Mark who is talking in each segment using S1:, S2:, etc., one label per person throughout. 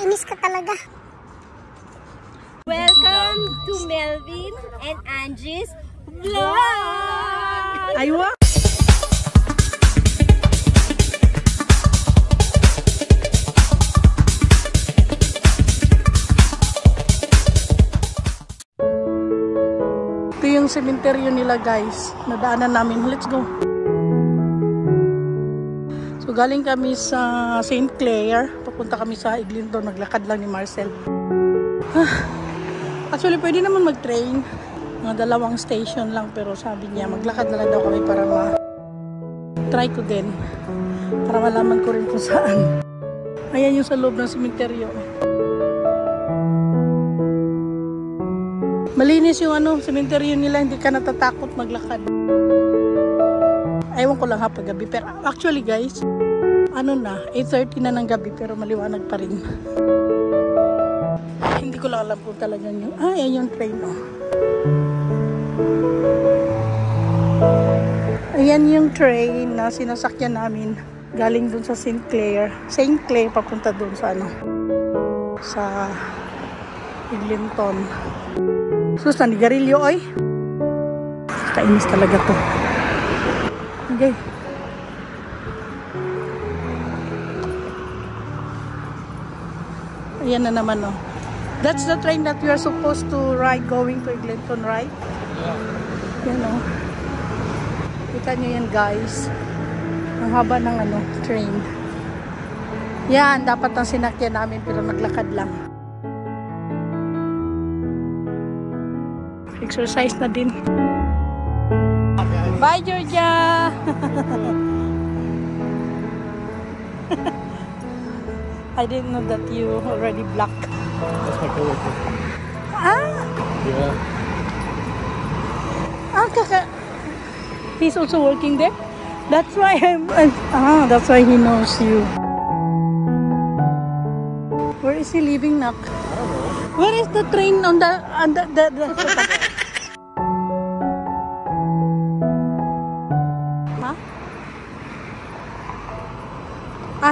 S1: Nakakainis ka talaga.
S2: Welcome to Melvin and Angie's vlog!
S3: Aywa! Ito yung sementeryo nila guys. Nadaanan namin. Let's go. So galing kami sa St. Clair. Papunta kami sa Eglinton. Naglakad lang ni Marcel. Actually pwede naman mag-train. Mga 2 station lang. Pero sabi niya maglakad na lang daw kami para try ko din. Para malaman ko rin kung saan. Ayan yung sa loob ng sementeryo. Malinis yung sementeryo nila, hindi ka natatakot maglakad. Ewan ko lang ha pag gabi. Pero actually guys, 8:30 na ng gabi pero maliwanag pa rin. Hindi ko lang alam kung talaga yung, ayan yung train Ayan yung train na sinasakyan namin. Galing dun sa St. Clair. St. Clair papunta dun sa sa Eglinton. Sus, nanigarilyo oy. Kainis talaga to. Okay. Ayan na naman That's the train that we are supposed to ride going to Eglinton, right? Yeah. Yan Kita nyo yan guys. Ang haba ng train. Yan, dapat ang sinakyan namin pero naglakad lang. Exercise na din. Bye, Georgia! I didn't know that you already black.
S4: That's my coworker. Yeah.
S3: He's also working there? That's why that's why he knows you. Where is he living now?
S4: I don't know.
S3: Where is the train on the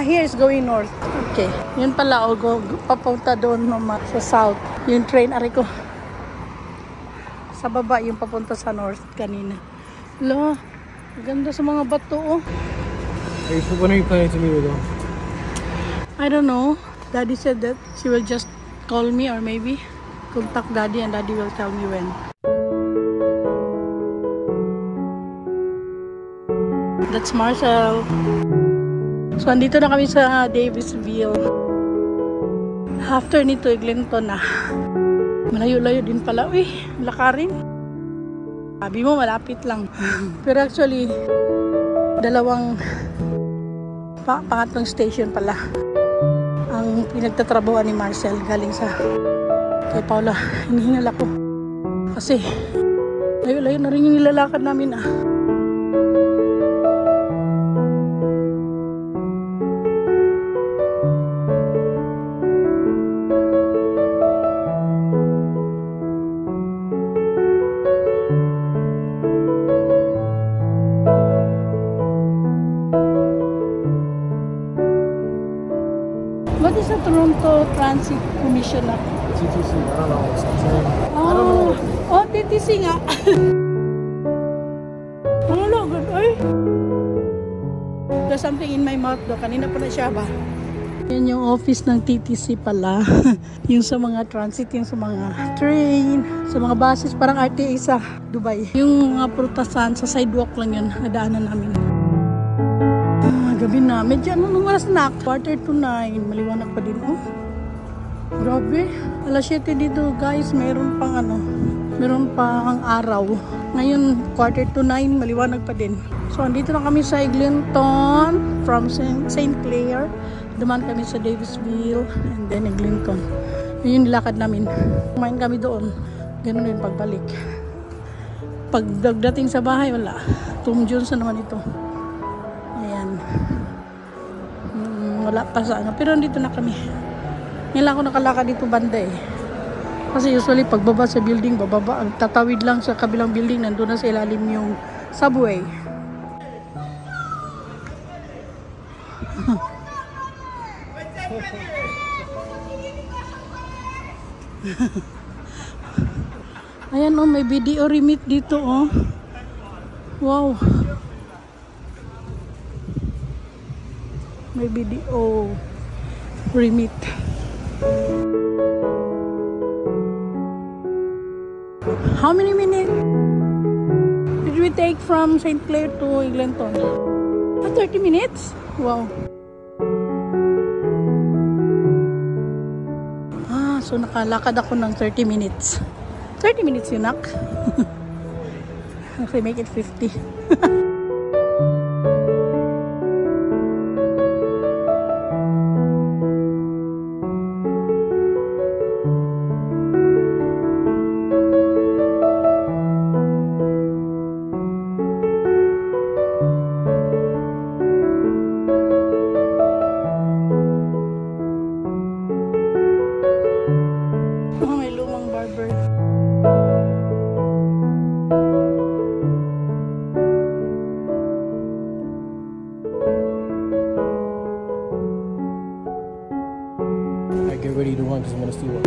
S3: here is going north. Okay. Yun pala, papunta doon sa south. Yung train, ko. Sa baba, yung papunta sa north kanina. Lo, ganda sa mga bato,
S4: Hey, so when are you planning to meet with them?
S3: I don't know. Daddy said that she will just call me or maybe contact Daddy and Daddy will tell me when. That's Marcel. So, andito na kami sa Davisville. After nito, Eglinton na. Malayo-layo din pala. Uy, lakarin. Sabi mo, malapit lang. Pero actually, pangatlong station pala ang pinagtatrabahoan ni Marcel galing sa kay Paula. Hinihingal ako. Kasi, layo-layo na rin yung nilalakad namin What is the Toronto Transit Commission?
S4: TTC, I don't know. It's the same. I don't know.
S3: TTC nga. Good. Ay. There's something in my mouth do. Kanina pa na siya ba? Yan yung office ng TTC pala. Yung sa mga transit, yung sa mga train, sa mga buses, parang RTA sa Dubai. Yung mga prutasan, sa sidewalk lang yun. Nadaanan namin. Gabi na. Medyo anong oras na? 8:45. Maliwanag pa din. Grabe. Alas 7 dito guys. Meron pang araw. Ngayon 8:45. Maliwanag pa din. So andito na kami sa Eglinton from St. Clair. Dumaan kami sa Davisville and then Eglinton. Yun yung nilakad namin. Kumain kami doon. Ganun din pagbalik. Pagdating sa bahay, wala. Tom Johnson naman ito. Wala pa sa pero nandito na kami. Ngayon lang ako nakalakad dito banda Kasi usually pagbaba sa building, tatawid lang sa kabilang building, nandun na sa ilalim yung subway. Ayan oh, may video remit dito oh. Wow. May video remit. How many minutes did we take from St. Clair to Eglinton? 30 minutes? Wow. So nakalakad ako ng 30 minutes. 30 minutes yun, nak. Actually, make it 50.
S4: Get ready to run because I'm gonna see what.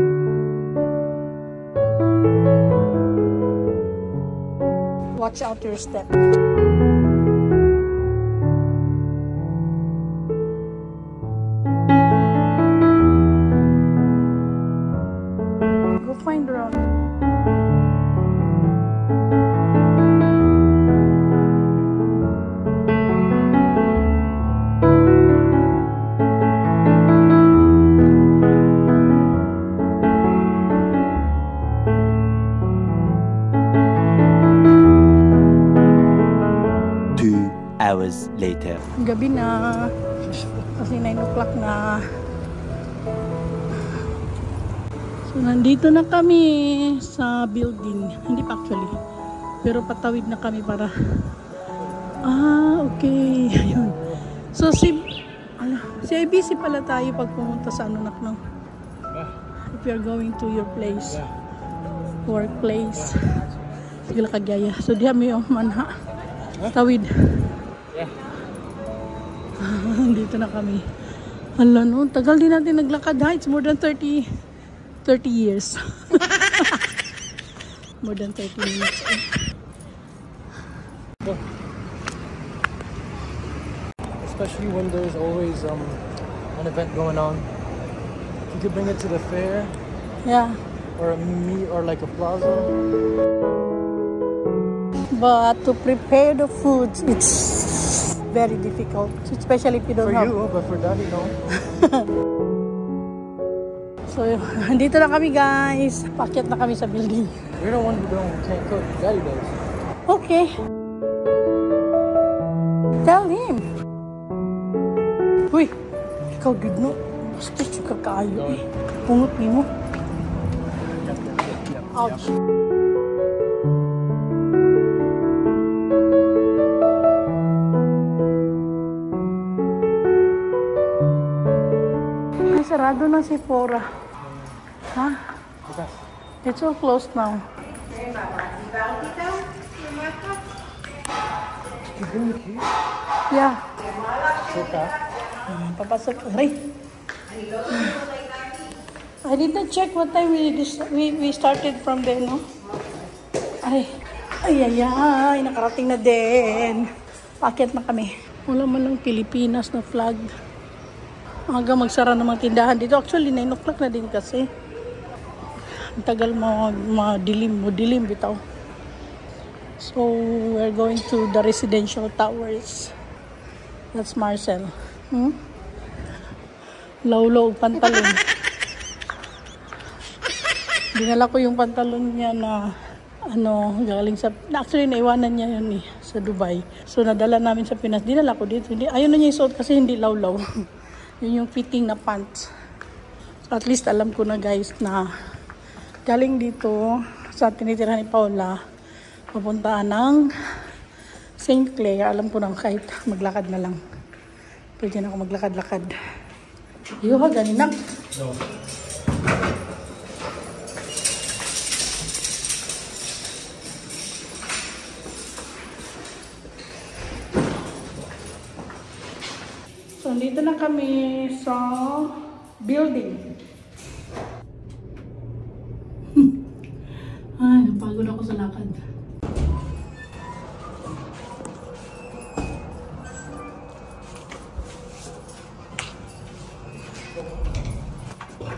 S3: Watch out your step. Go find Ron.
S1: Hours later.
S3: Gabi na. Kasi 9 o'clock na. So, nandito na kami sa building. Hindi pa actually. Pero patawid na kami para... okay. Ayun. So, si IBC pala tayo pag pumunta sa ano nak no? If you're going to your place. Workplace. Sige lang kagaya. So, diha may manha. Tawid. Dito na kami. Hala no, tagal din natin naglakad ha. It's more than 30 years. More than 30 minutes.
S4: Especially when there's always an event going on. You could bring it to the fair.
S3: Yeah.
S4: Or a meet or like a plaza.
S3: But to prepare the food, it's very difficult, especially if you don't have.
S4: For you, but for Daddy, no.
S3: So, dito na kami guys. Pakyat na kami sa building.
S4: You're the one who can't cook. Daddy does.
S3: Okay. Tell him. Uy, ikaw good no? Basta siya kakaayo eh. Pungot ni mo. Ouch. Sarado na si Sephora. Ha? It's all closed now. Yeah. Papasok. Aray. I did not check what time we started from there, no? Ay. Ay. Nakarating na din. Paket na kami. Wala man lang Pilipinas na flag. Hanggang magsara ng mga tindahan dito. Actually, 9 o'clock na din kasi. Ang tagal madilim bitaw. So, we're going to the residential towers. That's Marcel. Lawlaw pantalon. Dinala ko yung pantalon niya na galing sa... Actually, naiwanan niya yun sa Dubai. So, nadala namin sa Pinas. Dinala ko dito. Ayaw na niya isuot kasi hindi lawlaw. Yun yung fitting na pants. So, at least alam ko na guys na galing dito sa tinitirahan ni Paula papuntaan ng St. Clair. Alam ko na kahit maglakad na lang. Pwede na ako maglakad-lakad. Yuha, ganinak. No. So, dito na kami sa building. Ay, napagod ako sa lakad.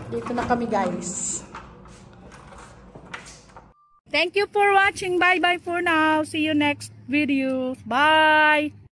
S3: Dito na kami, guys. Thank you for watching. Bye-bye for now. See you next video. Bye!